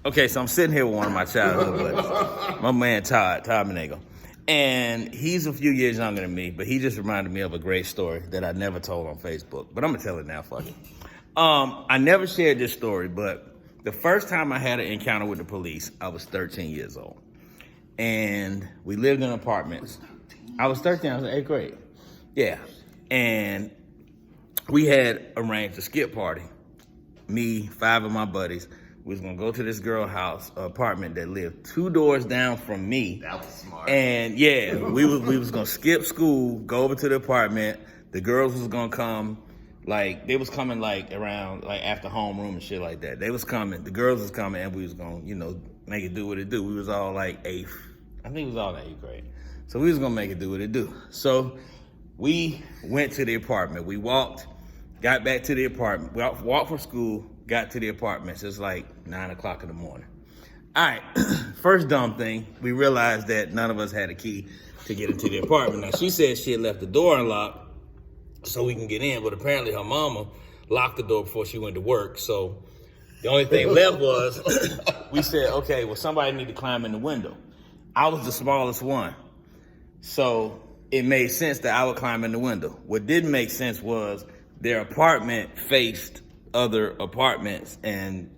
Okay, so I'm sitting here with one of my childhood buddies, my man Todd Menego. And he's a few years younger than me, but he just reminded me of a great story that I never told on Facebook. But I'm going to tell it now, fuck it. I never shared this story, but the first time I had an encounter with the police, I was 13 years old. And we lived in apartments. I was 13, I was in 8th grade. Yeah. And we had arranged a skip party. Me, 5 of my buddies. We was gonna go to this girl house, apartment that lived 2 doors down from me. That was smart. And yeah, we was gonna skip school, go over to the apartment. The girls was gonna come, like they was coming like around like after homeroom and shit like that. They was coming, the girls was coming, and we was gonna, make it do what it do. We was all like 8th, I think it was all in 8th grade. So we was gonna make it do what it do. So we went to the apartment. We walked, got back to the apartment. We walked from school, got to the apartments. It's like 9 o'clock in the morning. All right, first dumb thing, we realized that none of us had a key to get into the apartment. Now, she said she had left the door unlocked so we can get in, but apparently her mama locked the door before she went to work. So the only thing left was, we said, okay, well, somebody need to climb in the window. I was the smallest one. So it made sense that I would climb in the window. What didn't make sense was their apartment faced other apartments, and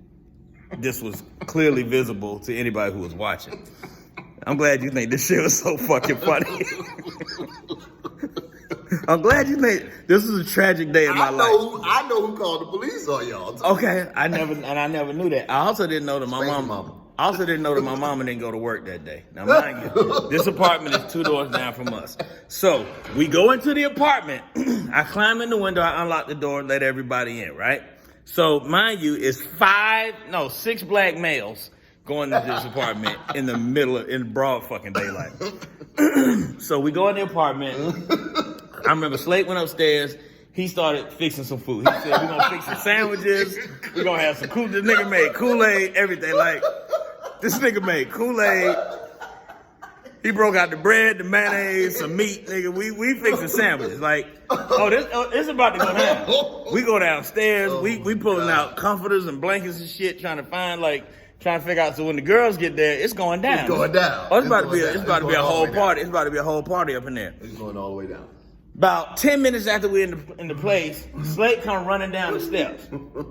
this was clearly visible to anybody who was watching. I'm glad you think this shit was so fucking funny. I'm glad you think this is a tragic day in my life. I know who called the police on y'all. Okay, I never knew that. I also didn't know that my mama. I also didn't know that my mama didn't go to work that day. Now, mind you, this apartment is 2 doors down from us. So we go into the apartment. I climb in the window. I unlock the door, let everybody in, right? So mind you, it's 6 black males going into this apartment in broad fucking daylight. So we go in the apartment. I remember Slate went upstairs. He started fixing some food. He said, we're going to fix some sandwiches. We're going to have some This nigga made Kool-Aid, everything. Like, this nigga made Kool-Aid. He broke out the bread, the mayonnaise, some meat, nigga. We fixing sandwiches. Like, this about to go down. We go downstairs. We pulling out comforters and blankets and shit, trying to figure out. So when the girls get there, it's going down. It's going down. Oh, it's about to be a whole party. It's about to be a whole party up in there. It's going all the way down. About 10 minutes after we're in the place, Slate come running down the steps,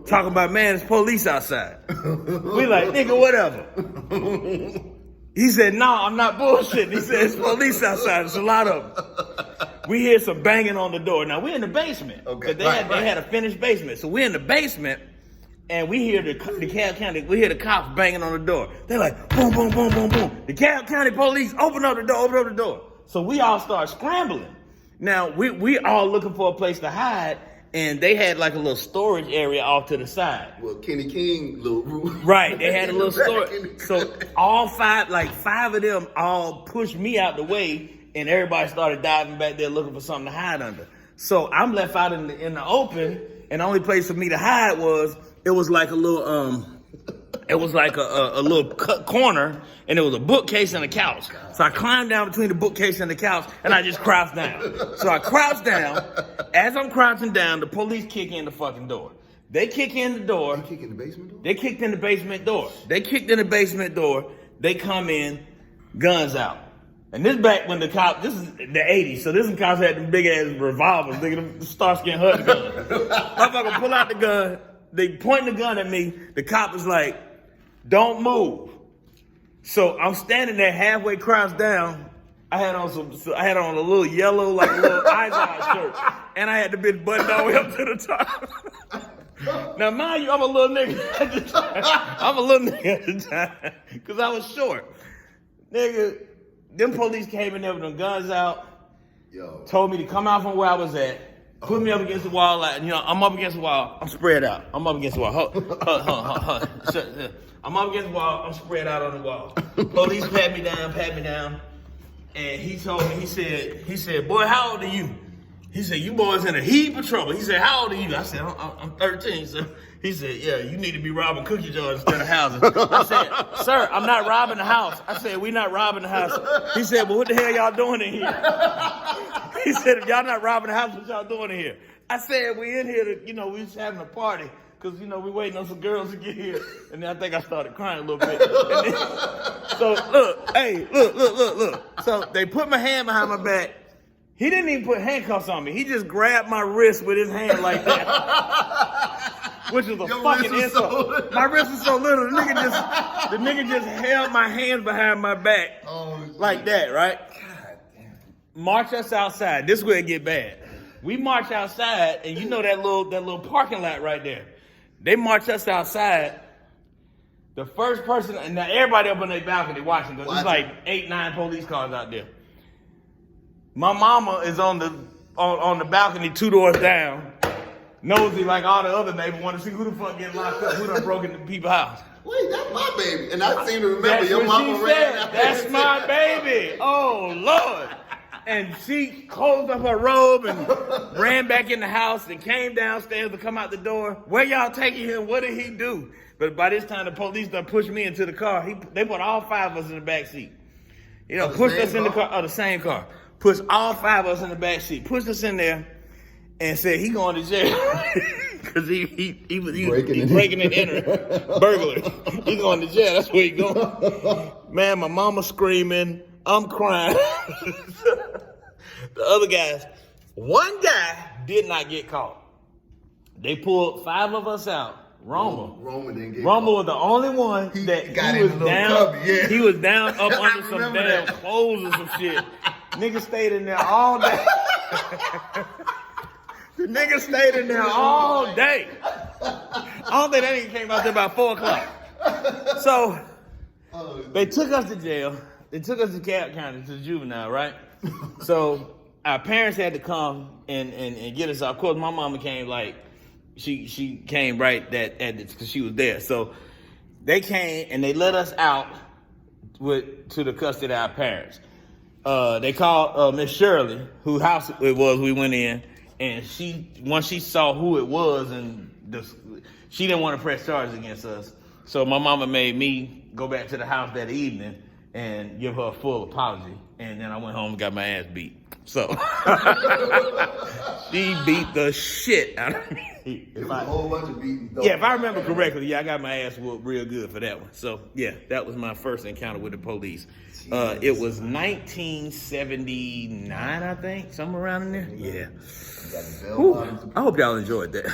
talking about, man, there's police outside. We like, nigga, whatever. He said, no, I'm not bullshitting. He said, it's police outside. There's a lot of them. We hear some banging on the door. Now, we're in the basement. Okay. They had a finished basement. So we're in the basement, and we hear the cops banging on the door. They're like, boom, boom, boom, boom, boom. The DeKalb County police, open up the door. So we all start scrambling. Now, we all looking for a place to hide, and they had like a little storage area off to the side. Well, Kenny King, little room. Right, they had a little storage. So all 5 of them all pushed me out the way, and everybody started diving back there looking for something to hide under. So I'm left out in the open, and the only place for me to hide was like a little a little corner, and it was a bookcase and a couch. So I climbed down between the bookcase and the couch, and I just crouched down. So I crouched down. As I'm crouching down, the police kick in the fucking door. They kick in the door. You kick in the basement door? They kicked in the basement door. They come in, guns out. And this back when this is the 80s, so this cops had them big ass revolvers, nigga, the Starsky and Hutch guns. Motherfucker pull out the gun. They point the gun at me. The cop is like, don't move. So I'm standing there halfway crouched down. I had on a little yellow, like a little Izod shirt. And I had the bitch buttoned all the way up to the top. Now mind you, I'm a little nigga at the time. Cause I was short. Nigga, them police came in there with them guns out. Told me to come out from where I was at. Put me up against the wall, like, I'm up against the wall. I'm spread out. I'm up against the wall. I'm up against the wall. I'm spread out on the wall. Police pat me down. And he told me, he said, boy, how old are you? He said, you boys in a heap of trouble. He said, how old are you? I said, I'm 13. So he said, yeah, you need to be robbing cookie jars instead of houses. I said, sir, I'm not robbing the house. I said, we not robbing the house. He said, well, what the hell y'all doing in here? He said, if y'all not robbing the house, what y'all doing in here? I said, we in here to, we just having a party. because you know we waiting on some girls to get here, and then I think I started crying a little bit. And then, so look. So they put my hand behind my back. He didn't even put handcuffs on me. He just grabbed my wrist with his hand like that, which is a Your fucking wrist was so insult. little. My wrist was so little. The nigga just held my hands behind my back like that, right? March us outside. This is where it get bad. We march outside, and you know that little parking lot right there. They march us outside. The first person, and now everybody up on their balcony watching, because there's like 8, 9 police cars out there. My mama is on the balcony 2 doors down, nosy like all the other neighbors, want to see who the fuck getting locked up, who done broke into people's house. Wait, that's my baby. And I seem to remember That's your what mama she ran said. out. That's my baby. Oh, Lord. And she closed up her robe and ran back in the house and came downstairs to come out the door. Where y'all taking him? What did he do? But by this time, the police done pushed me into the car. They put all 5 of us in the back seat. You know, pushed us in the car, the same car. Pushed all 5 of us in the back seat. Pushed us in there and said he going to jail. Because he breaking and entering. Burglary. He going to jail. That's where he going. Man, my mama screaming. I'm crying. The other guys, one guy did not get caught. They pulled 5 of us out. Roma didn't get Roma caught. was the only one that got he in was a little down. cubby, yeah. He was down up I under some remember damn that. clothes or some shit. Nigga stayed in there all day. The nigga stayed in there all day. I don't think that nigga came out there about 4 o'clock. So they took us to jail. They took us to Cobb County, to the juvenile, right? So our parents had to come and get us out. Of course, my mama came she came right because she was there. So they came and they let us out to the custody of our parents. They called Miss Shirley, whose house it was we went in, and once she saw who it was, she didn't want to press charges against us. So my mama made me go back to the house that evening and give her a full apology. And then I went home and got my ass beat. So she beat the shit out of me. It was a whole bunch of beating. Yeah, if I remember correctly, I got my ass whooped real good for that one. So yeah, that was my first encounter with the police. It was 1979, I think, somewhere around in there. Yeah. Whew. I hope y'all enjoyed that.